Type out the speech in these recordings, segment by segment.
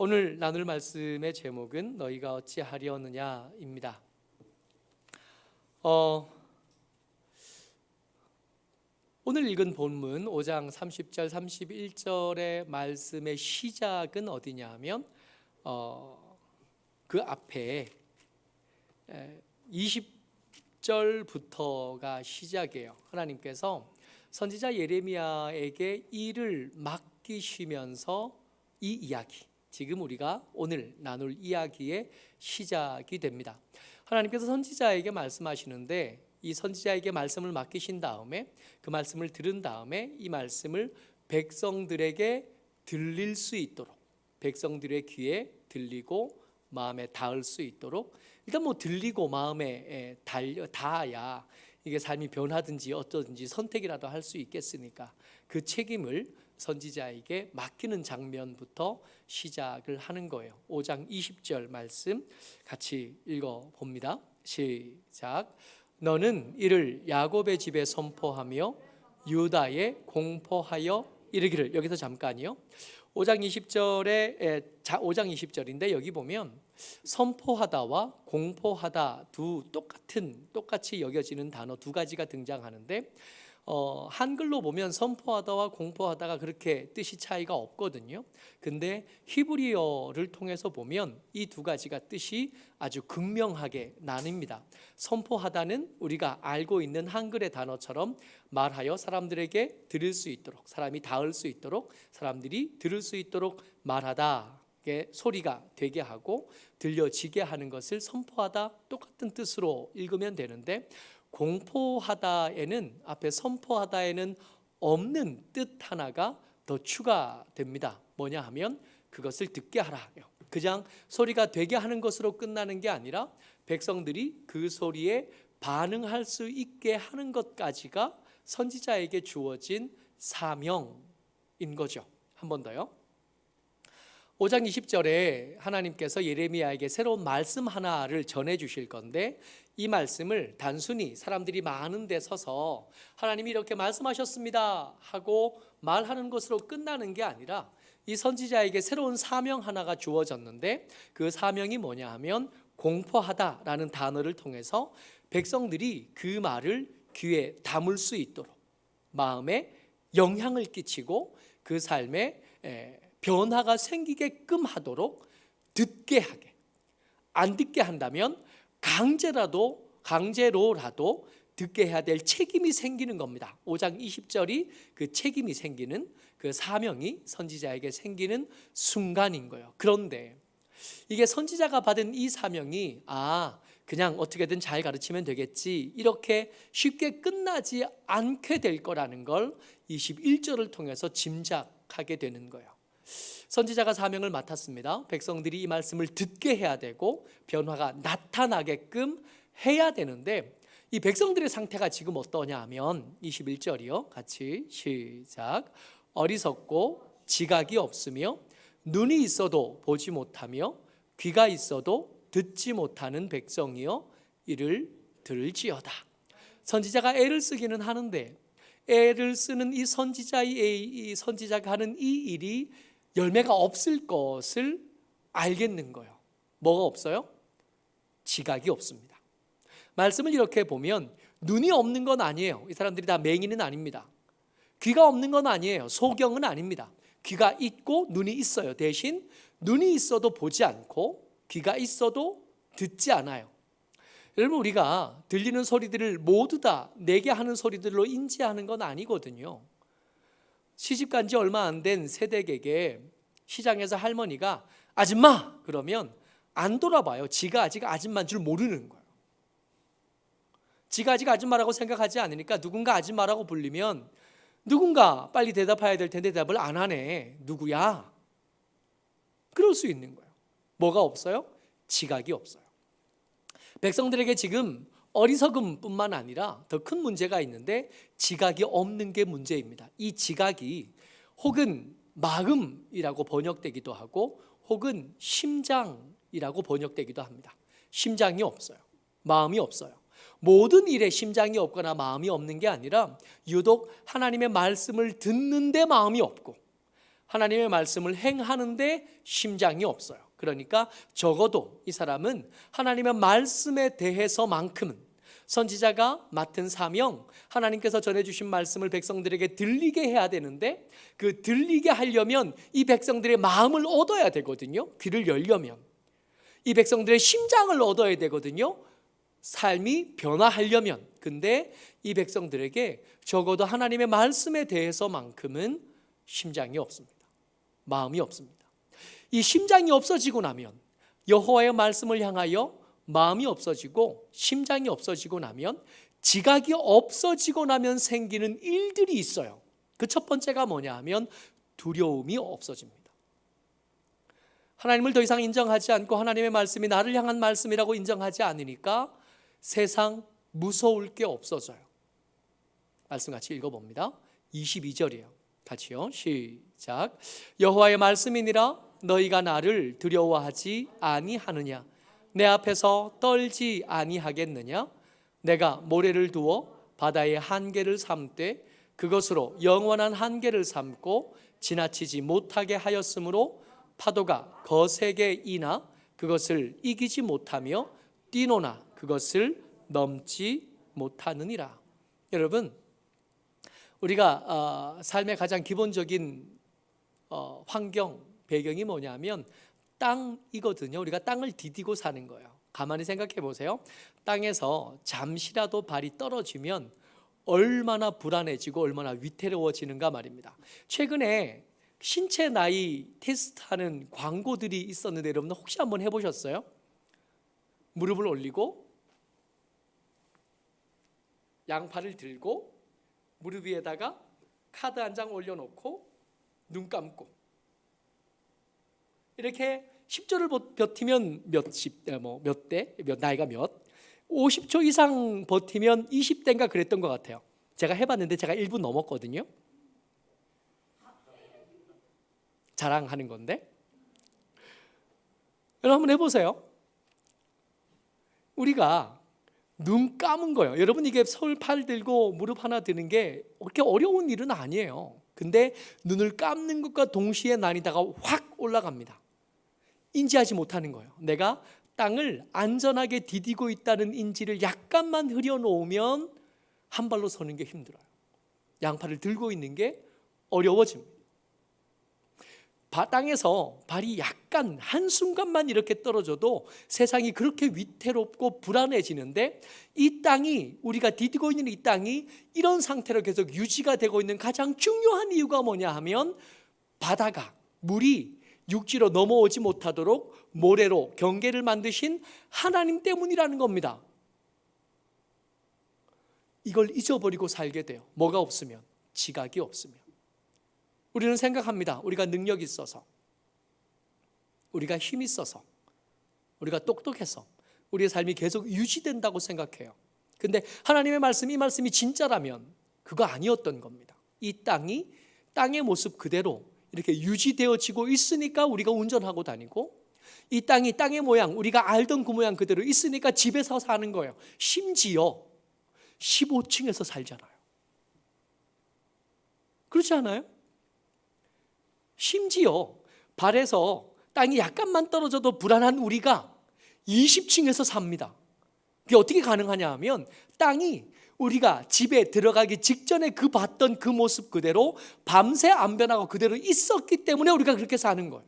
오늘 나눌 말씀의 제목은 너희가 어찌하려느냐입니다. 오늘 읽은 본문 5장 30절 31절의 말씀의 시작은 어디냐 하면 그 앞에 20절부터가 시작이에요. 하나님께서 선지자 예레미야에게 일을 맡기시면서 이 이야기, 지금 우리가 오늘 나눌 이야기의 시작이 됩니다. 하나님께서 선지자에게 말씀하시는데 이 선지자에게 말씀을 맡기신 다음에 그 말씀을 들은 다음에 이 말씀을 백성들에게 들릴 수 있도록, 백성들의 귀에 들리고 마음에 닿을 수 있도록, 일단 들리고 마음에 닿아야 이게 삶이 변하든지 어쩌든지 선택이라도 할 수 있겠으니까 그 책임을 선지자에게 맡기는 장면부터 시작을 하는 거예요. 5장 20절 말씀 같이 읽어봅니다. 시작. 너는 이를 야곱의 집에 선포하며 유다에 공포하여 이르기를. 여기서 잠깐이요. 5장 20절인데 여기 보면 선포하다와 공포하다 똑같이 여겨지는 단어 두 가지가 등장하는데 한글로 보면 선포하다와 공포하다가 그렇게 뜻이 차이가 없거든요. 근데 히브리어를 통해서 보면 이 두 가지가 뜻이 아주 극명하게 나뉩니다. 선포하다는 우리가 알고 있는 한글의 단어처럼 말하여 사람들에게 들을 수 있도록, 사람이 닿을 수 있도록, 사람들이 들을 수 있도록 말하다, 소리가 되게 하고 들려지게 하는 것을 선포하다, 똑같은 뜻으로 읽으면 되는데, 공포하다에는, 앞에 선포하다에는 없는 뜻 하나가 더 추가됩니다. 뭐냐 하면 그것을 듣게 하라. 그냥 소리가 되게 하는 것으로 끝나는 게 아니라 백성들이 그 소리에 반응할 수 있게 하는 것까지가 선지자에게 주어진 사명인 거죠. 한 번 더요. 5장 20절에 하나님께서 예레미야에게 새로운 말씀 하나를 전해 주실 건데, 이 말씀을 단순히 사람들이 많은 데 서서 하나님이 이렇게 말씀하셨습니다 하고 말하는 것으로 끝나는 게 아니라 이 선지자에게 새로운 사명 하나가 주어졌는데, 그 사명이 뭐냐 하면 공포하다라는 단어를 통해서 백성들이 그 말을 귀에 담을 수 있도록, 마음에 영향을 끼치고 그 삶에 변화가 생기게끔 하도록 듣게 하게, 안 듣게 한다면 강제로라도 듣게 해야 될 책임이 생기는 겁니다. 5장 20절이 그 책임이 생기는, 그 사명이 선지자에게 생기는 순간인 거예요. 그런데 이게 선지자가 받은 이 사명이 그냥 어떻게든 잘 가르치면 되겠지, 이렇게 쉽게 끝나지 않게 될 거라는 걸 21절을 통해서 짐작하게 되는 거예요. 선지자가 사명을 맡았습니다. 백성들이 이 말씀을 듣게 해야 되고 변화가 나타나게끔 해야 되는데, 이 백성들의 상태가 지금 어떠냐 하면 21절이요. 같이 시작. 어리석고 지각이 없으며 눈이 있어도 보지 못하며 귀가 있어도 듣지 못하는 백성이여 이를 들을지어다. 선지자가 애를 쓰기는 하는데 애를 쓰는 이 선지자가 하는 이 일이 열매가 없을 것을 알겠는 거예요. 뭐가 없어요? 지각이 없습니다. 말씀을 이렇게 보면 눈이 없는 건 아니에요. 이 사람들이 다 맹인은 아닙니다. 귀가 없는 건 아니에요. 소경은 아닙니다. 귀가 있고 눈이 있어요. 대신 눈이 있어도 보지 않고 귀가 있어도 듣지 않아요. 여러분, 우리가 들리는 소리들을 모두 다 내게 하는 소리들로 인지하는 건 아니거든요. 시집간 지 얼마 안 된 새댁에게 시장에서 할머니가 아줌마 그러면 안 돌아봐요. 지가 아직 아줌마인 줄 모르는 거예요. 지가 아직 아줌마라고 생각하지 않으니까 누군가 아줌마라고 불리면 누군가 빨리 대답해야 될 텐데 대답을 안 하네. 누구야? 그럴 수 있는 거예요. 뭐가 없어요? 지각이 없어요. 백성들에게 지금 어리석음뿐만 아니라 더 큰 문제가 있는데, 지각이 없는 게 문제입니다. 이 지각이 혹은 마음이라고 번역되기도 하고 혹은 심장이라고 번역되기도 합니다. 심장이 없어요. 마음이 없어요. 모든 일에 심장이 없거나 마음이 없는 게 아니라 유독 하나님의 말씀을 듣는데 마음이 없고 하나님의 말씀을 행하는데 심장이 없어요. 그러니까 적어도 이 사람은 하나님의 말씀에 대해서만큼은, 선지자가 맡은 사명, 하나님께서 전해주신 말씀을 백성들에게 들리게 해야 되는데, 그 들리게 하려면 이 백성들의 마음을 얻어야 되거든요. 귀를 열려면 이 백성들의 심장을 얻어야 되거든요. 삶이 변화하려면. 근데 이 백성들에게 적어도 하나님의 말씀에 대해서만큼은 심장이 없습니다. 마음이 없습니다. 이 심장이 없어지고 나면, 여호와의 말씀을 향하여 마음이 없어지고 심장이 없어지고 나면, 지각이 없어지고 나면 생기는 일들이 있어요. 그 첫 번째가 뭐냐 하면 두려움이 없어집니다. 하나님을 더 이상 인정하지 않고 하나님의 말씀이 나를 향한 말씀이라고 인정하지 않으니까 세상 무서울 게 없어져요. 말씀 같이 읽어봅니다. 22절이에요. 같이요. 시작. 여호와의 말씀이니라 너희가 나를 두려워하지 아니하느냐? 내 앞에서 떨지 아니하겠느냐? 내가 모래를 두어 바다의 한계를 삼되 그것으로 영원한 한계를 삼고 지나치지 못하게 하였으므로 파도가 거세게 이나 그것을 이기지 못하며 뛰노나 그것을 넘지 못하느니라. 여러분, 우리가 삶의 가장 기본적인 환경, 배경이 뭐냐면 땅이거든요. 우리가 땅을 디디고 사는 거예요. 가만히 생각해 보세요. 땅에서 잠시라도 발이 떨어지면 얼마나 불안해지고 얼마나 위태로워지는가 말입니다. 최근에 신체 나이 테스트하는 광고들이 있었는데 여러분 혹시 한번 해보셨어요? 무릎을 올리고 양팔을 들고 무릎 위에다가 카드 한 장 올려놓고 눈 감고 이렇게 10초를 버티면 나이가 몇 50초 이상 버티면 20대인가 그랬던 것 같아요. 제가 해봤는데 제가 1분 넘었거든요. 자랑하는 건데 여러분 한번 해보세요. 우리가 눈 감은 거예요. 여러분 이게 서울 팔 들고 무릎 하나 드는 게 그렇게 어려운 일은 아니에요. 근데 눈을 감는 것과 동시에 난이도가 확 올라갑니다. 인지하지 못하는 거예요. 내가 땅을 안전하게 디디고 있다는 인지를 약간만 흐려놓으면 한 발로 서는 게 힘들어요. 양팔을 들고 있는 게 어려워집니다. 땅에서 발이 약간 한순간만 이렇게 떨어져도 세상이 그렇게 위태롭고 불안해지는데, 이 땅이, 우리가 디디고 있는 이 땅이 이런 상태로 계속 유지가 되고 있는 가장 중요한 이유가 뭐냐 하면 바다가, 물이 육지로 넘어오지 못하도록 모래로 경계를 만드신 하나님 때문이라는 겁니다. 이걸 잊어버리고 살게 돼요. 뭐가 없으면? 지각이 없으면. 우리는 생각합니다. 우리가 능력이 있어서, 우리가 힘이 있어서, 우리가 똑똑해서 우리의 삶이 계속 유지된다고 생각해요. 근데 하나님의 말씀, 이 말씀이 진짜라면 그거 아니었던 겁니다. 이 땅이 땅의 모습 그대로 이렇게 유지되어지고 있으니까 우리가 운전하고 다니고, 이 땅이 땅의 모양, 우리가 알던 그 모양 그대로 있으니까 집에서 사는 거예요. 심지어 15층에서 살잖아요. 그렇지 않아요? 심지어 발에서 땅이 약간만 떨어져도 불안한 우리가 20층에서 삽니다. 그게 어떻게 가능하냐 하면 땅이 우리가 집에 들어가기 직전에 그 봤던 그 모습 그대로 밤새 안 변하고 그대로 있었기 때문에 우리가 그렇게 사는 거예요.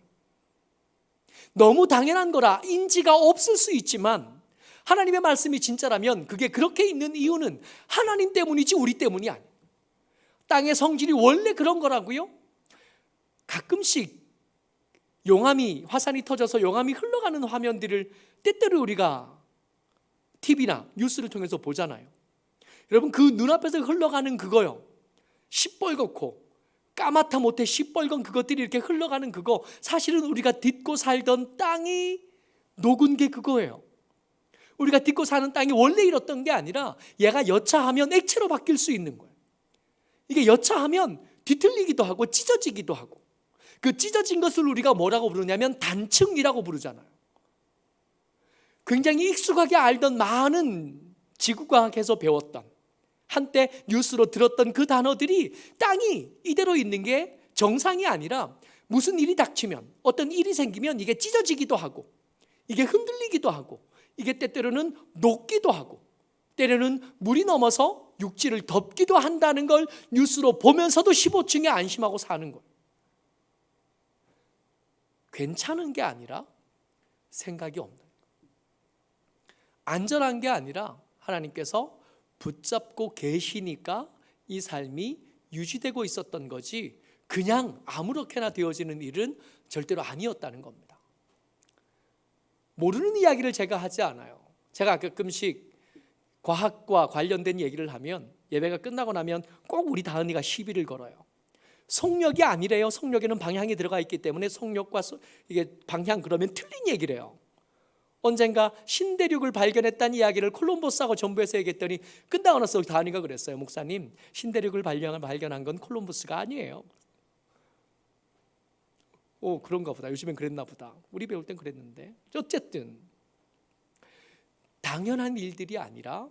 너무 당연한 거라 인지가 없을 수 있지만 하나님의 말씀이 진짜라면 그게 그렇게 있는 이유는 하나님 때문이지 우리 때문이 아니에요. 땅의 성질이 원래 그런 거라고요. 가끔씩 용암이, 화산이 터져서 용암이 흘러가는 화면들을 때때로 우리가 TV나 뉴스를 통해서 보잖아요. 여러분 그 눈앞에서 흘러가는 그거요, 시뻘겋고 까맣다 못해 시뻘건 그것들이 이렇게 흘러가는 그거, 사실은 우리가 딛고 살던 땅이 녹은 게 그거예요. 우리가 딛고 사는 땅이 원래 이렇던 게 아니라 얘가 여차하면 액체로 바뀔 수 있는 거예요. 이게 여차하면 뒤틀리기도 하고 찢어지기도 하고, 그 찢어진 것을 우리가 뭐라고 부르냐면 단층이라고 부르잖아요. 굉장히 익숙하게 알던 많은 지구과학에서 배웠던, 한때 뉴스로 들었던 그 단어들이 땅이 이대로 있는 게 정상이 아니라 무슨 일이 닥치면, 어떤 일이 생기면 이게 찢어지기도 하고, 이게 흔들리기도 하고, 이게 때때로는 녹기도 하고, 때로는 물이 넘어서 육지를 덮기도 한다는 걸 뉴스로 보면서도 15층에 안심하고 사는 거예요. 괜찮은 게 아니라 생각이 없는 거예요. 안전한 게 아니라 하나님께서 붙잡고 계시니까 이 삶이 유지되고 있었던 거지, 그냥 아무렇게나 되어지는 일은 절대로 아니었다는 겁니다. 모르는 이야기를 제가 하지 않아요. 제가 가끔씩 과학과 관련된 얘기를 하면, 예배가 끝나고 나면 꼭 우리 다은이가 시비를 걸어요. 속력이 아니래요. 속력에는 방향이 들어가 있기 때문에 속력과 이게 방향 그러면 틀린 얘기래요. 언젠가 신대륙을 발견했다는 이야기를 콜럼버스하고 정부에서 얘기했더니 끝나고 나서 다은이가 그랬어요. 목사님, 신대륙을 발견한 건 콜럼버스가 아니에요. 그런가 보다. 요즘엔 그랬나 보다. 우리 배울 땐 그랬는데. 어쨌든 당연한 일들이 아니라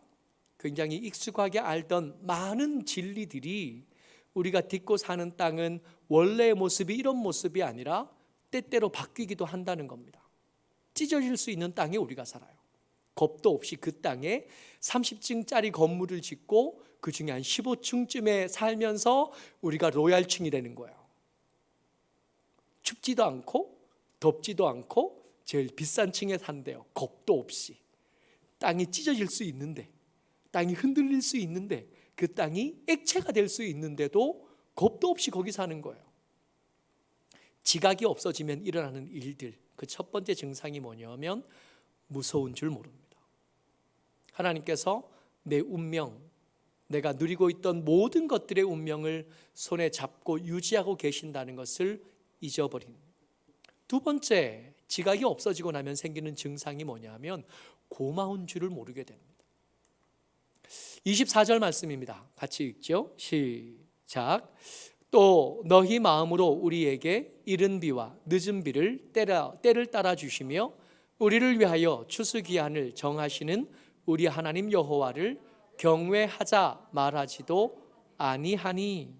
굉장히 익숙하게 알던 많은 진리들이 우리가 딛고 사는 땅은 원래의 모습이 이런 모습이 아니라 때때로 바뀌기도 한다는 겁니다. 찢어질 수 있는 땅에 우리가 살아요. 겁도 없이 그 땅에 30층짜리 건물을 짓고 그 중에 한 15층쯤에 살면서 우리가 로얄층이 되는 거예요. 춥지도 않고 덥지도 않고 제일 비싼 층에 산대요. 겁도 없이. 땅이 찢어질 수 있는데, 땅이 흔들릴 수 있는데, 그 땅이 액체가 될 수 있는데도 겁도 없이 거기 사는 거예요. 지각이 없어지면 일어나는 일들, 그 첫 번째 증상이 뭐냐면 무서운 줄 모릅니다. 하나님께서 내 운명, 내가 누리고 있던 모든 것들의 운명을 손에 잡고 유지하고 계신다는 것을 잊어버린. 두 번째, 지각이 없어지고 나면 생기는 증상이 뭐냐면 고마운 줄을 모르게 됩니다. 24절 말씀입니다. 같이 읽죠. 시작. 또 너희 마음으로 우리에게 이른 비와 늦은 비를 때를 따라 주시며 우리를 위하여 추수기한을 정하시는 우리 하나님 여호와를 경외하자 말하지도 아니하니.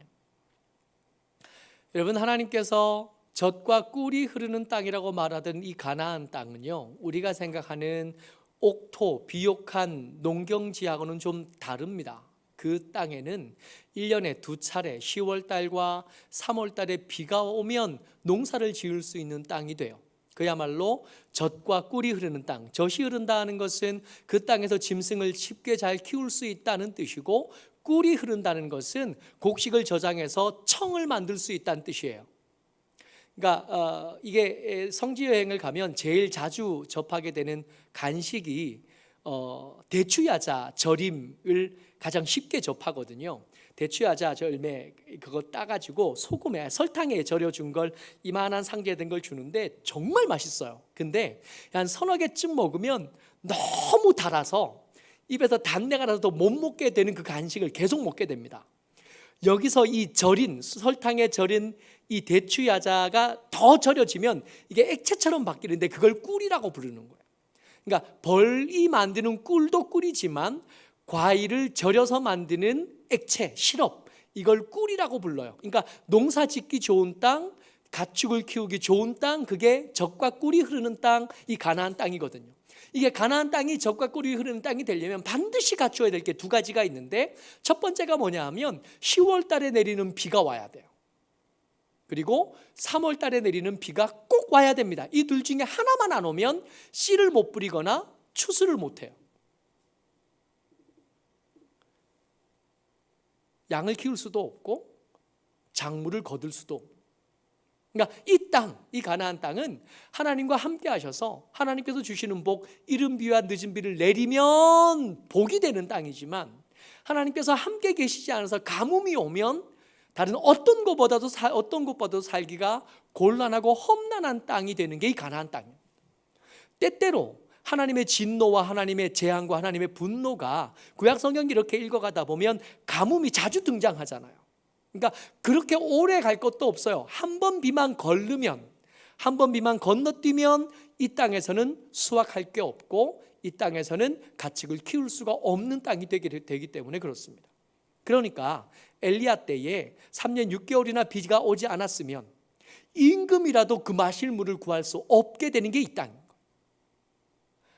여러분, 하나님께서 젖과 꿀이 흐르는 땅이라고 말하던 이 가나안 땅은요, 우리가 생각하는 옥토, 비옥한 농경지하고는 좀 다릅니다. 그 땅에는 1년에 2차례 10월달과 3월달에 비가 오면 농사를 지을 수 있는 땅이 돼요. 그야말로 젖과 꿀이 흐르는 땅. 젖이 흐른다는 것은 그 땅에서 짐승을 쉽게 잘 키울 수 있다는 뜻이고, 꿀이 흐른다는 것은 곡식을 저장해서 청을 만들 수 있다는 뜻이에요. 그러니까 이게 성지 여행을 가면 제일 자주 접하게 되는 간식이 대추야자 절임을 가장 쉽게 접하거든요. 대추야자 절매 그거 따가지고 소금에 설탕에 절여준 걸 이만한 상자에 든 걸 주는데 정말 맛있어요. 근데 한 서너 개쯤 먹으면 너무 달아서 입에서 단내가 나서 못 먹게 되는 그 간식을 계속 먹게 됩니다. 여기서 이 절인, 설탕에 절인 이 대추야자가 더 절여지면 이게 액체처럼 바뀌는데 그걸 꿀이라고 부르는 거예요. 그러니까 벌이 만드는 꿀도 꿀이지만 과일을 절여서 만드는 액체, 시럽, 이걸 꿀이라고 불러요. 그러니까 농사 짓기 좋은 땅, 가축을 키우기 좋은 땅, 그게 젖과 꿀이 흐르는 땅, 이 가나안 땅이거든요. 이게 가나안 땅이 젖과 꿀이 흐르는 땅이 되려면 반드시 갖춰야 될 게 두 가지가 있는데, 첫 번째가 뭐냐 하면 10월 달에 내리는 비가 와야 돼요. 그리고 3월 달에 내리는 비가 꼭 와야 됩니다. 이 둘 중에 하나만 안 오면 씨를 못 뿌리거나 추수를 못 해요. 양을 키울 수도 없고 작물을 거둘 수도 없고. 그러니까 이 땅, 이 가나안 땅은 하나님과 함께 하셔서 하나님께서 주시는 복, 이른 비와 늦은 비를 내리면 복이 되는 땅이지만, 하나님께서 함께 계시지 않아서 가뭄이 오면 다른 어떤 곳보다도 살기가 곤란하고 험난한 땅이 되는 게 이 가나안 땅입니다. 때때로 하나님의 진노와 하나님의 재앙과 하나님의 분노가 구약 성경 이렇게 읽어가다 보면 가뭄이 자주 등장하잖아요. 그러니까 그렇게 오래 갈 것도 없어요. 한 번 비만 걸르면, 한 번 비만 건너뛰면 이 땅에서는 수확할 게 없고 이 땅에서는 가축을 키울 수가 없는 땅이 되기 때문에 그렇습니다. 그러니까 엘리야 때에 3년 6개월이나 비가 오지 않았으면 임금이라도 그 마실 물을 구할 수 없게 되는 게 이 땅인 거예요.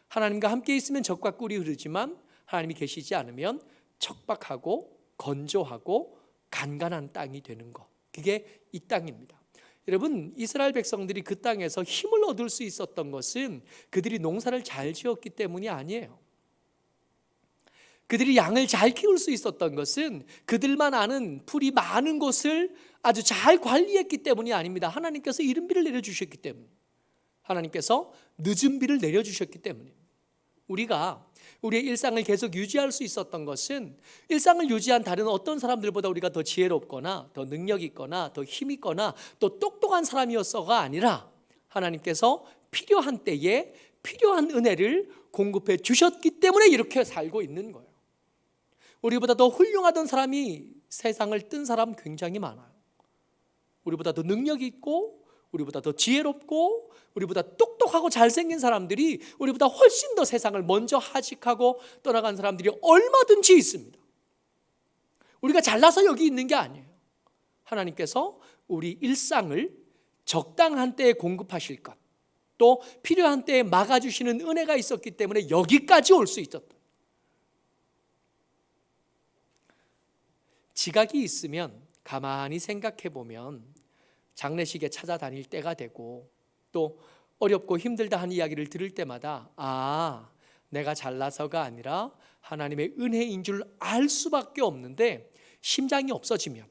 하나님과 함께 있으면 젖과 꿀이 흐르지만 하나님이 계시지 않으면 척박하고 건조하고 간간한 땅이 되는 것, 그게 이 땅입니다. 여러분, 이스라엘 백성들이 그 땅에서 힘을 얻을 수 있었던 것은 그들이 농사를 잘 지었기 때문이 아니에요. 그들이 양을 잘 키울 수 있었던 것은 그들만 아는 풀이 많은 곳을 아주 잘 관리했기 때문이 아닙니다. 하나님께서 이른 비를 내려주셨기 때문에, 하나님께서 늦은 비를 내려주셨기 때문에 우리가 우리의 일상을 계속 유지할 수 있었던 것은, 일상을 유지한 다른 어떤 사람들보다 우리가 더 지혜롭거나 더 능력 있거나 더 힘 있거나 또 똑똑한 사람이었어가 아니라 하나님께서 필요한 때에 필요한 은혜를 공급해 주셨기 때문에 이렇게 살고 있는 거예요. 우리보다 더 훌륭하던 사람이 세상을 뜬 사람 굉장히 많아요. 우리보다 더 능력 있고 우리보다 더 지혜롭고 우리보다 똑똑하고 잘생긴 사람들이 우리보다 훨씬 더 세상을 먼저 하직하고 떠나간 사람들이 얼마든지 있습니다. 우리가 잘나서 여기 있는 게 아니에요. 하나님께서 우리 일상을 적당한 때에 공급하실 것, 또 필요한 때에 막아주시는 은혜가 있었기 때문에 여기까지 올 수 있었다. 지각이 있으면 가만히 생각해 보면 장례식에 찾아다닐 때가 되고, 또 어렵고 힘들다 하는 이야기를 들을 때마다 내가 잘나서가 아니라 하나님의 은혜인 줄 알 수밖에 없는데, 심장이 없어지면,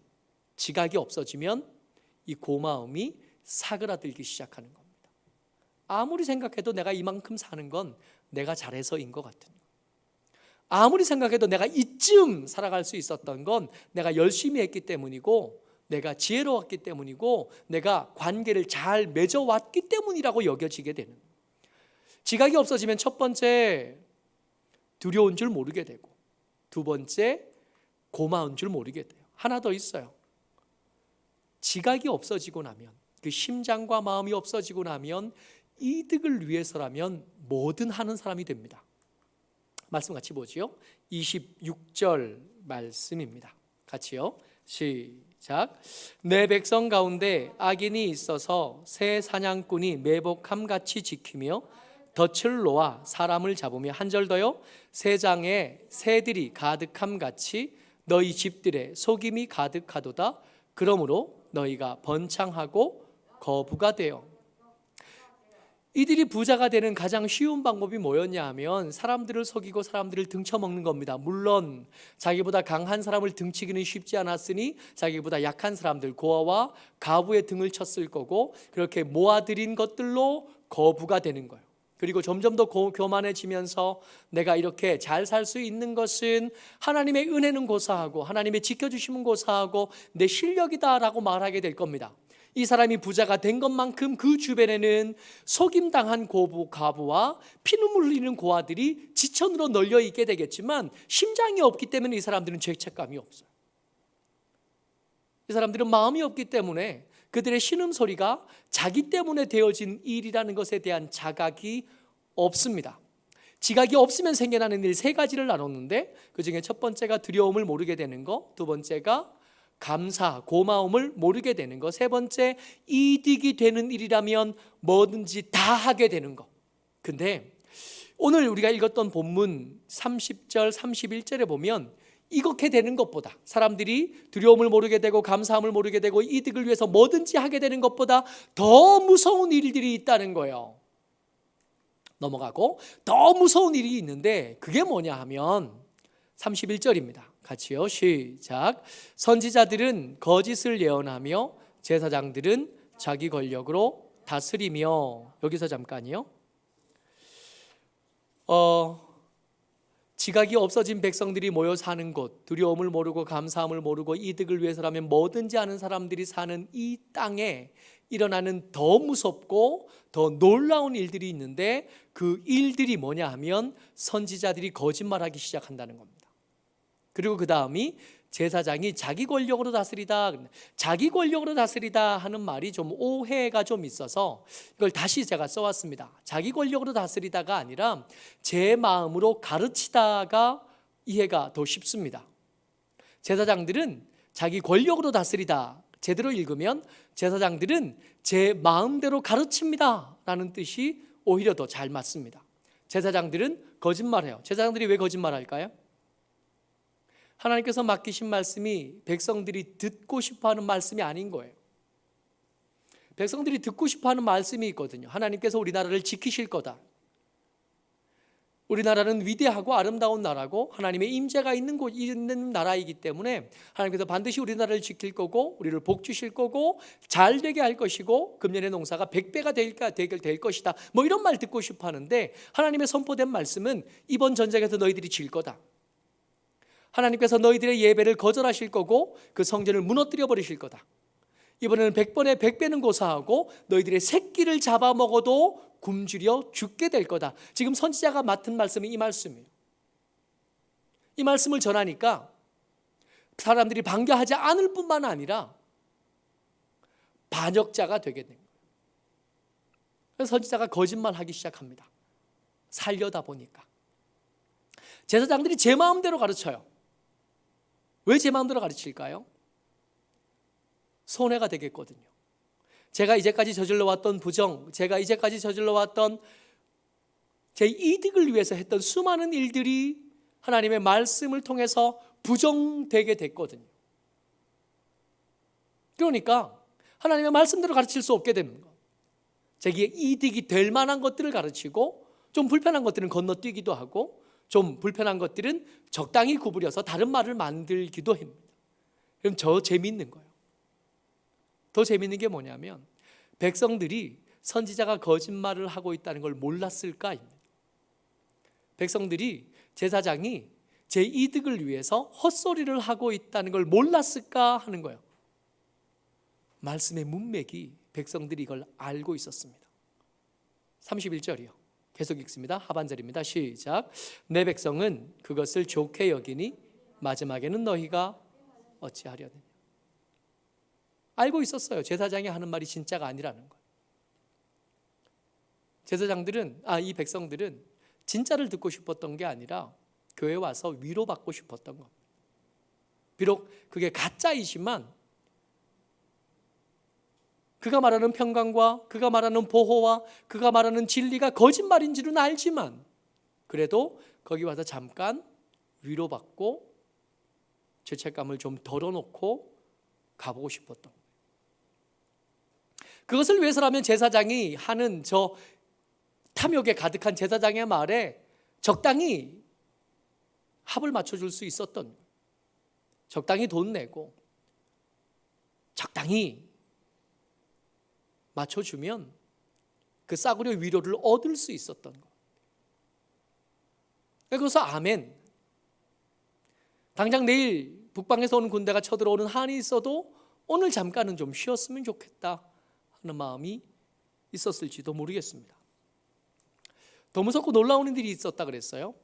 지각이 없어지면 이 고마움이 사그라들기 시작하는 겁니다. 아무리 생각해도 내가 이만큼 사는 건 내가 잘해서인 것 같은 거예요. 아무리 생각해도 내가 이쯤 살아갈 수 있었던 건 내가 열심히 했기 때문이고, 내가 지혜로웠기 때문이고, 내가 관계를 잘 맺어왔기 때문이라고 여겨지게 되는 거예요. 지각이 없어지면 첫 번째, 두려운 줄 모르게 되고, 두 번째, 고마운 줄 모르게 돼요. 하나 더 있어요. 지각이 없어지고 나면, 그 심장과 마음이 없어지고 나면 이득을 위해서라면 뭐든 하는 사람이 됩니다. 말씀 같이 보지요. 26절 말씀입니다. 같이요. 시작. 내 백성 가운데 악인이 있어서 새 사냥꾼이 매복함같이 지키며 덫을 놓아 사람을 잡으며, 한 절 더요. 새 장에 새들이 가득함같이 너희 집들에 속임이 가득하도다. 그러므로 너희가 번창하고 거부가 되어. 이들이 부자가 되는 가장 쉬운 방법이 뭐였냐 하면 사람들을 속이고 사람들을 등쳐먹는 겁니다. 물론 자기보다 강한 사람을 등치기는 쉽지 않았으니 자기보다 약한 사람들, 고아와 가부의 등을 쳤을 거고, 그렇게 모아들인 것들로 거부가 되는 거예요. 그리고 점점 더 교만해지면서 내가 이렇게 잘 살 수 있는 것은 하나님의 은혜는 고사하고 하나님의 지켜주심은 고사하고 내 실력이다라고 말하게 될 겁니다. 이 사람이 부자가 된 것만큼 그 주변에는 속임당한 고부, 가부와 피눈물 흘리는 고아들이 지천으로 널려 있게 되겠지만, 심장이 없기 때문에 이 사람들은 죄책감이 없어요. 이 사람들은 마음이 없기 때문에 그들의 신음소리가 자기 때문에 되어진 일이라는 것에 대한 자각이 없습니다. 지각이 없으면 생겨나는 일 세 가지를 나눴는데, 그 중에 첫 번째가 두려움을 모르게 되는 것, 두 번째가 감사, 고마움을 모르게 되는 것, 세 번째 이득이 되는 일이라면 뭐든지 다 하게 되는 것. 근데 오늘 우리가 읽었던 본문 30절, 31절에 보면 이렇게 되는 것보다, 사람들이 두려움을 모르게 되고 감사함을 모르게 되고 이득을 위해서 뭐든지 하게 되는 것보다 더 무서운 일들이 있다는 거예요. 넘어가고, 더 무서운 일이 있는데 그게 뭐냐 하면 31절입니다. 같이요. 시작. 선지자들은 거짓을 예언하며 제사장들은 자기 권력으로 다스리며. 여기서 잠깐이요. 지각이 없어진 백성들이 모여 사는 곳, 두려움을 모르고 감사함을 모르고 이득을 위해서라면 뭐든지 하는 사람들이 사는 이 땅에 일어나는 더 무섭고 더 놀라운 일들이 있는데, 그 일들이 뭐냐 하면 선지자들이 거짓말하기 시작한다는 겁니다. 그리고 그 다음이 제사장이 자기 권력으로 다스리다. 자기 권력으로 다스리다 하는 말이 좀 오해가 좀 있어서 이걸 다시 제가 써왔습니다. 자기 권력으로 다스리다가 아니라 제 마음으로 가르치다가 이해가 더 쉽습니다. 제사장들은 자기 권력으로 다스리다, 제대로 읽으면 제사장들은 제 마음대로 가르칩니다 라는 뜻이 오히려 더 잘 맞습니다. 제사장들은 거짓말해요. 제사장들이 왜 거짓말할까요? 하나님께서 맡기신 말씀이 백성들이 듣고 싶어하는 말씀이 아닌 거예요. 백성들이 듣고 싶어하는 말씀이 있거든요. 하나님께서 우리나라를 지키실 거다. 우리나라는 위대하고 아름다운 나라고 하나님의 임재가 있는 나라이기 때문에 하나님께서 반드시 우리나라를 지킬 거고 우리를 복 주실 거고 잘 되게 할 것이고 금년의 농사가 100배가 될 것이다. 뭐 이런 말 듣고 싶어 하는데 하나님의 선포된 말씀은 이번 전쟁에서 너희들이 질 거다. 하나님께서 너희들의 예배를 거절하실 거고 그 성전을 무너뜨려 버리실 거다. 이번에는 100번에 100배는 고사하고 너희들의 새끼를 잡아먹어도 굶주려 죽게 될 거다. 지금 선지자가 맡은 말씀이 이 말씀이에요. 이 말씀을 전하니까 사람들이 반겨하지 않을 뿐만 아니라 반역자가 되게 된 거예요. 그래서 선지자가 거짓말하기 시작합니다. 살려다 보니까 제사장들이 제 마음대로 가르쳐요. 왜 제 마음대로 가르칠까요? 손해가 되겠거든요. 제가 이제까지 저질러 왔던 부정, 제가 이제까지 저질러 왔던 제 이득을 위해서 했던 수많은 일들이 하나님의 말씀을 통해서 부정되게 됐거든요. 그러니까 하나님의 말씀대로 가르칠 수 없게 됩니다. 제게 이득이 될 만한 것들을 가르치고 좀 불편한 것들은 건너뛰기도 하고 좀 불편한 것들은 적당히 구부려서 다른 말을 만들기도 합니다. 그럼 더 재미있는 거예요. 더 재미있는 게 뭐냐면 백성들이 선지자가 거짓말을 하고 있다는 걸 몰랐을까입니다. 백성들이 제사장이 제 이득을 위해서 헛소리를 하고 있다는 걸 몰랐을까 하는 거예요. 말씀의 문맥이 백성들이 이걸 알고 있었습니다. 31절이요. 계속 읽습니다. 하반절입니다. 시작. 내 백성은 그것을 좋게 여기니 마지막에는 너희가 어찌하려느냐. 알고 있었어요. 제사장이 하는 말이 진짜가 아니라는 걸. 제사장들은 이 백성들은 진짜를 듣고 싶었던 게 아니라 교회에 와서 위로받고 싶었던 겁니다. 비록 그게 가짜이지만 그가 말하는 평강과 그가 말하는 보호와 그가 말하는 진리가 거짓말인지는 알지만 그래도 거기 와서 잠깐 위로받고 죄책감을 좀 덜어놓고 가보고 싶었던 거예요. 그것을 위해서라면 제사장이 하는 저 탐욕에 가득한 제사장의 말에 적당히 합을 맞춰줄 수 있었던 거예요. 적당히 돈 내고 적당히 맞춰주면 그 싸구려 위로를 얻을 수 있었던 거. 그래서 아멘. 당장 내일 북방에서 오는 군대가 쳐들어오는 한이 있어도 오늘 잠깐은 좀 쉬었으면 좋겠다 하는 마음이 있었을지도 모르겠습니다. 더 무섭고 놀라운 일이 있었다 그랬어요.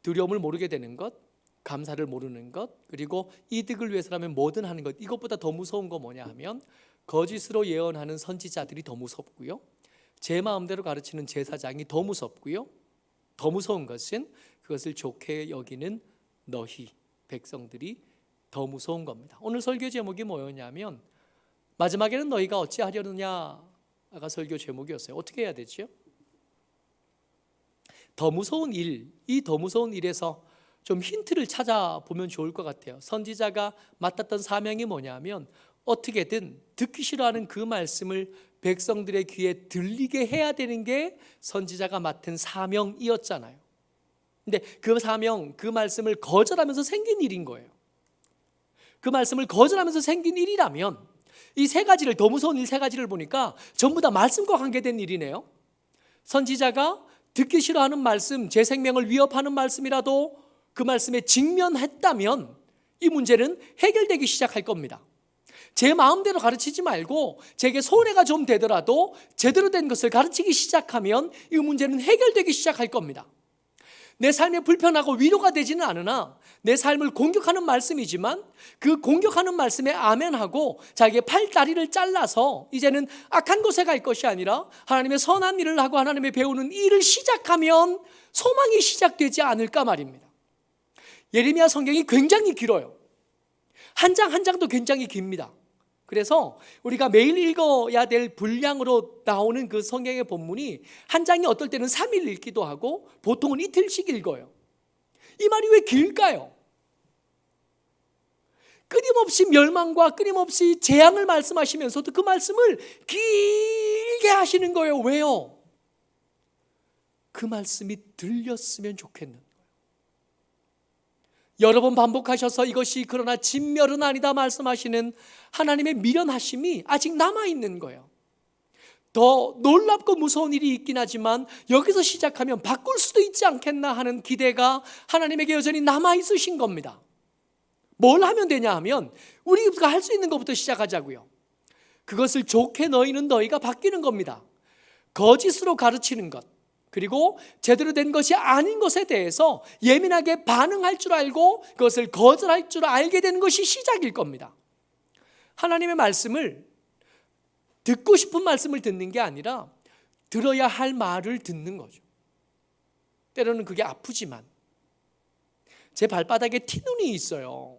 두려움을 모르게 되는 것, 감사를 모르는 것, 그리고 이득을 위해서라면 뭐든 하는 것. 이것보다 더 무서운 거 뭐냐 하면 거짓으로 예언하는 선지자들이 더 무섭고요, 제 마음대로 가르치는 제사장이 더 무섭고요, 더 무서운 것은 그것을 좋게 여기는 너희 백성들이 더 무서운 겁니다. 오늘 설교 제목이 뭐였냐면 마지막에는 너희가 어찌하려느냐가 설교 제목이었어요. 어떻게 해야 되죠? 더 무서운 일, 이 더 무서운 일에서 좀 힌트를 찾아보면 좋을 것 같아요. 선지자가 맡았던 사명이 뭐냐면 어떻게든 듣기 싫어하는 그 말씀을 백성들의 귀에 들리게 해야 되는 게 선지자가 맡은 사명이었잖아요. 근데 그 사명, 그 말씀을 거절하면서 생긴 일인 거예요. 그 말씀을 거절하면서 생긴 일이라면 이 세 가지를, 더 무서운 일 세 가지를 보니까 전부 다 말씀과 관계된 일이네요. 선지자가 듣기 싫어하는 말씀, 제 생명을 위협하는 말씀이라도 그 말씀에 직면했다면 이 문제는 해결되기 시작할 겁니다. 제 마음대로 가르치지 말고 제게 손해가 좀 되더라도 제대로 된 것을 가르치기 시작하면 이 문제는 해결되기 시작할 겁니다. 내 삶에 불편하고 위로가 되지는 않으나 내 삶을 공격하는 말씀이지만 그 공격하는 말씀에 아멘하고 자기의 팔다리를 잘라서 이제는 악한 곳에 갈 것이 아니라 하나님의 선한 일을 하고 하나님의 배우는 일을 시작하면 소망이 시작되지 않을까 말입니다. 예레미야 성경이 굉장히 길어요. 한 장 한 장도 굉장히 깁니다. 그래서 우리가 매일 읽어야 될 분량으로 나오는 그 성경의 본문이 한 장이 어떨 때는 3일 읽기도 하고 보통은 이틀씩 읽어요. 이 말이 왜 길까요? 끊임없이 멸망과 끊임없이 재앙을 말씀하시면서도 그 말씀을 길게 하시는 거예요. 왜요? 그 말씀이 들렸으면 좋겠는 거예요. 여러 번 반복하셔서 이것이 그러나 진멸은 아니다 말씀하시는 하나님의 미련하심이 아직 남아있는 거예요. 더 놀랍고 무서운 일이 있긴 하지만 여기서 시작하면 바꿀 수도 있지 않겠나 하는 기대가 하나님에게 여전히 남아있으신 겁니다. 뭘 하면 되냐 하면 우리가 할 수 있는 것부터 시작하자고요. 그것을 좋게 너희는 너희가 바뀌는 겁니다. 거짓으로 가르치는 것, 그리고 제대로 된 것이 아닌 것에 대해서 예민하게 반응할 줄 알고 그것을 거절할 줄 알게 되는 것이 시작일 겁니다. 하나님의 말씀을 듣고 싶은 말씀을 듣는 게 아니라 들어야 할 말을 듣는 거죠. 때로는 그게 아프지만 제 발바닥에 티눈이 있어요.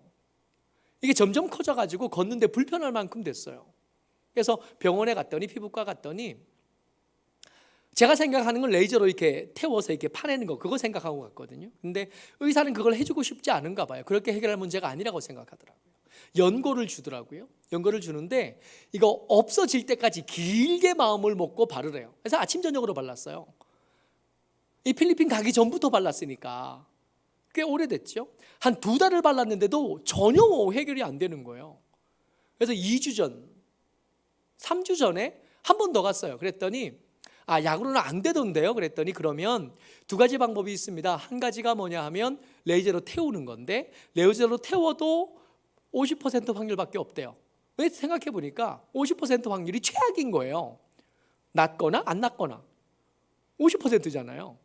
이게 점점 커져가지고 걷는데 불편할 만큼 됐어요. 그래서 병원에 갔더니, 피부과 갔더니 제가 생각하는 건 레이저로 이렇게 태워서 이렇게 파내는 거, 그거 생각하고 갔거든요. 근데 의사는 그걸 해주고 싶지 않은가 봐요. 그렇게 해결할 문제가 아니라고 생각하더라고요. 연고를 주더라고요. 연고를 주는데 이거 없어질 때까지 길게 마음을 먹고 바르래요. 그래서 아침 저녁으로 발랐어요. 이 필리핀 가기 전부터 발랐으니까 꽤 오래됐죠. 한 2달을 발랐는데도 전혀 해결이 안 되는 거예요. 그래서 2주 전, 3주 전에 한 번 더 갔어요. 그랬더니 약으로는 안 되던데요. 그랬더니 그러면 2가지 방법이 있습니다. 한 가지가 뭐냐 하면 레이저로 태우는 건데 레이저로 태워도 50% 확률밖에 없대요. 왜 생각해 보니까 50% 확률이 최악인 거예요. 낫거나 안 낫거나 50%잖아요.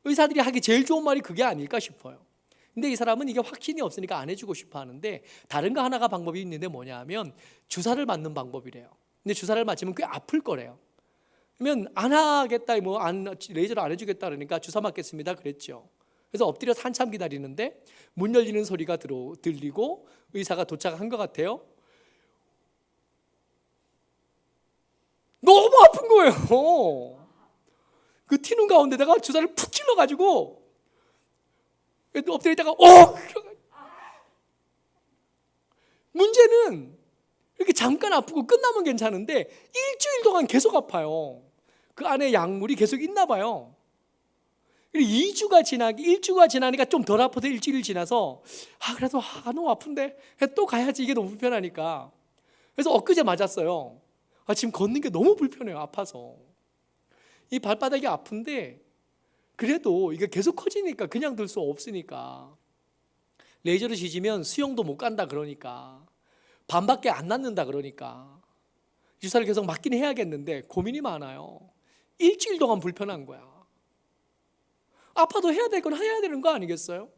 의사들이 하기 제일 좋은 말이 그게 아닐까 싶어요. 근데 이 사람은 이게 확신이 없으니까 안 해주고 싶어 하는데 다른 거 하나가 방법이 있는데 뭐냐 하면 주사를 맞는 방법이래요. 근데 주사를 맞으면 꽤 아플 거래요. 그러면 안 하겠다, 레이저를 안 해주겠다 그러니까 주사 맞겠습니다 그랬죠. 그래서 엎드려서 한참 기다리는데 문 열리는 소리가 들리고 의사가 도착한 것 같아요. 너무 아픈 거예요. 그 티눈 가운데다가 주사를 푹 찔러가지고 엎드리다가 문제는 이렇게 잠깐 아프고 끝나면 괜찮은데 일주일 동안 계속 아파요. 그 안에 약물이 계속 있나 봐요. 2주가 일주가 지나니까 좀 덜 아파서 일주일 지나서 그래도 너무 아픈데 또 가야지, 이게 너무 불편하니까. 그래서 엊그제 맞았어요. 지금 걷는 게 너무 불편해요. 아파서. 이 발바닥이 아픈데 그래도 이게 계속 커지니까 그냥 들 수 없으니까 레이저를 지지면 수영도 못 간다 그러니까 반밖에 안 낫는다 그러니까 주사를 계속 맞긴 해야겠는데 고민이 많아요. 일주일 동안 불편한 거야. 아파도 해야 될 건 해야 되는 거 아니겠어요?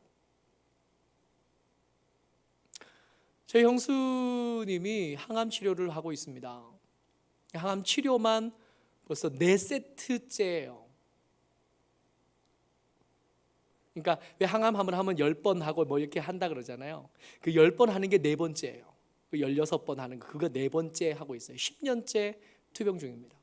저희 형수님이 항암 치료를 하고 있습니다. 항암 치료만 벌써 4세트째예요. 그러니까 왜 항암함을 하면 10번 하고 뭐 이렇게 한다 그러잖아요. 그 10번 하는 게 4번째예요. 그 16번 하는 거, 그거 4번째 하고 있어요. 10년째 투병 중입니다.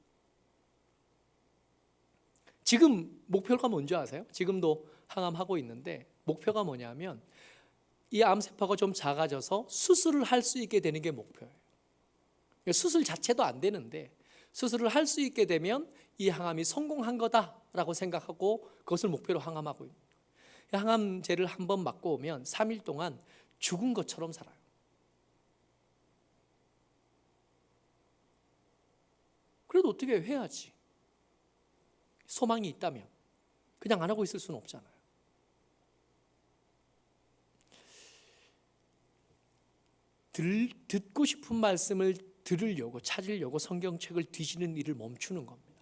지금 목표가 뭔지 아세요? 지금도 항암하고 있는데 목표가 뭐냐면 이 암세포가 좀 작아져서 수술을 할 수 있게 되는 게 목표예요. 수술 자체도 안 되는데 수술을 할 수 있게 되면 이 항암이 성공한 거다라고 생각하고 그것을 목표로 항암하고 있는 거예요. 항암제를 한 번 맞고 오면 3일 동안 죽은 것처럼 살아요. 그래도 어떻게 해야지. 소망이 있다면 그냥 안 하고 있을 수는 없잖아요. 듣고 싶은 말씀을 들으려고 찾으려고 성경책을 뒤지는 일을 멈추는 겁니다.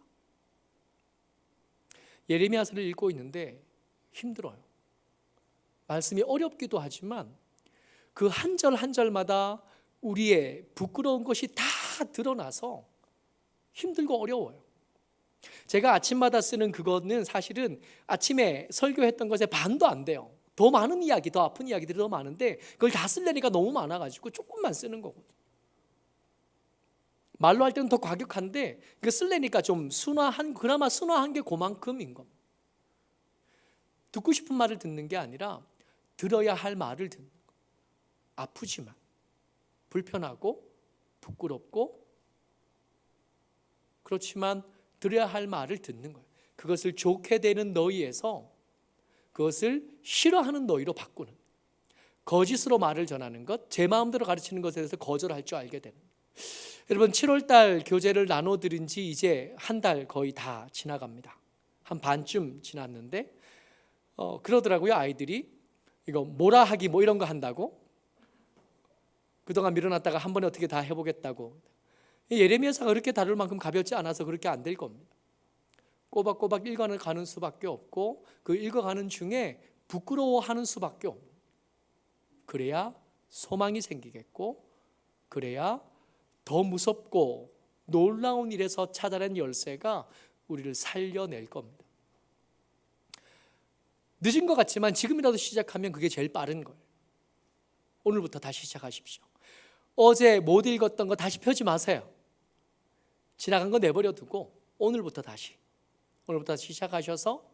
예레미야서를 읽고 있는데 힘들어요. 말씀이 어렵기도 하지만 그 한 절 한 절마다 우리의 부끄러운 것이 다 드러나서 힘들고 어려워요. 제가 아침마다 쓰는 그거는 사실은 아침에 설교했던 것의 반도 안 돼요. 더 많은 이야기, 더 아픈 이야기들이 더 많은데 그걸 다 쓰려니까 너무 많아가지고 조금만 쓰는 거거든요. 말로 할 때는 더 과격한데 이거 쓸래니까 좀 그나마 순화한 게 그만큼인 겁니다. 듣고 싶은 말을 듣는 게 아니라 들어야 할 말을 듣는 거예요. 아프지만, 불편하고 부끄럽고, 그렇지만 들어야 할 말을 듣는 거예요. 그것을 좋게 되는 너희에서 그것을 싫어하는 너희로 바꾸는, 거짓으로 말을 전하는 것, 제 마음대로 가르치는 것에 대해서 거절할 줄 알게 되는. 여러분, 7월달 교재를 나눠드린 지 이제 한 달 거의 다 지나갑니다. 한 반쯤 지났는데 그러더라고요. 아이들이 이거 뭐라 하기 뭐 이런 거 한다고, 그동안 미뤄놨다가 한 번에 어떻게 다 해보겠다고. 예레미야서가 그렇게 다룰 만큼 가볍지 않아서 그렇게 안 될 겁니다. 꼬박꼬박 읽어가는 수밖에 없고, 그 읽어가는 중에 부끄러워하는 수밖에 없는, 그래야 소망이 생기겠고, 그래야 더 무섭고 놀라운 일에서 찾아낸 열쇠가 우리를 살려낼 겁니다. 늦은 것 같지만 지금이라도 시작하면 그게 제일 빠른 거예요. 오늘부터 다시 시작하십시오. 어제 못 읽었던 거 다시 펴지 마세요. 지나간 거 내버려 두고 오늘부터 다시 시작하셔서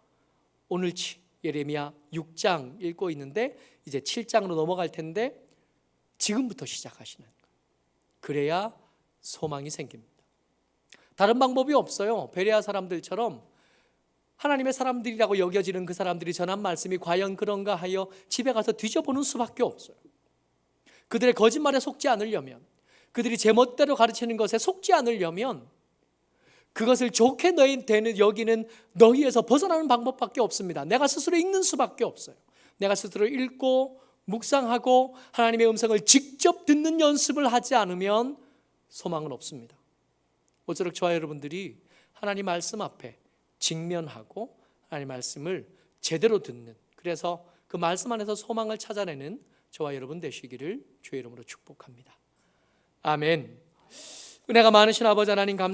오늘치 예레미야 6장 읽고 있는데 이제 7장으로 넘어갈 텐데 지금부터 시작하시는 거예요. 그래야 소망이 생깁니다. 다른 방법이 없어요. 베레아 사람들처럼 하나님의 사람들이라고 여겨지는 그 사람들이 전한 말씀이 과연 그런가 하여 집에 가서 뒤져보는 수밖에 없어요. 그들의 거짓말에 속지 않으려면, 그들이 제멋대로 가르치는 것에 속지 않으려면 그것을 좋게 여기는 너희에서 벗어나는 방법밖에 없습니다. 내가 스스로 읽는 수밖에 없어요. 내가 스스로 읽고 묵상하고 하나님의 음성을 직접 듣는 연습을 하지 않으면 소망은 없습니다. 모쪼록 저와 여러분들이 하나님 말씀 앞에 직면하고 하나님 말씀을 제대로 듣는, 그래서 그 말씀 안에서 소망을 찾아내는 저와 여러분 되시기를 주의 이름으로 축복합니다. 아멘. 은혜가 많으신 아버지 하나님 감사합니다.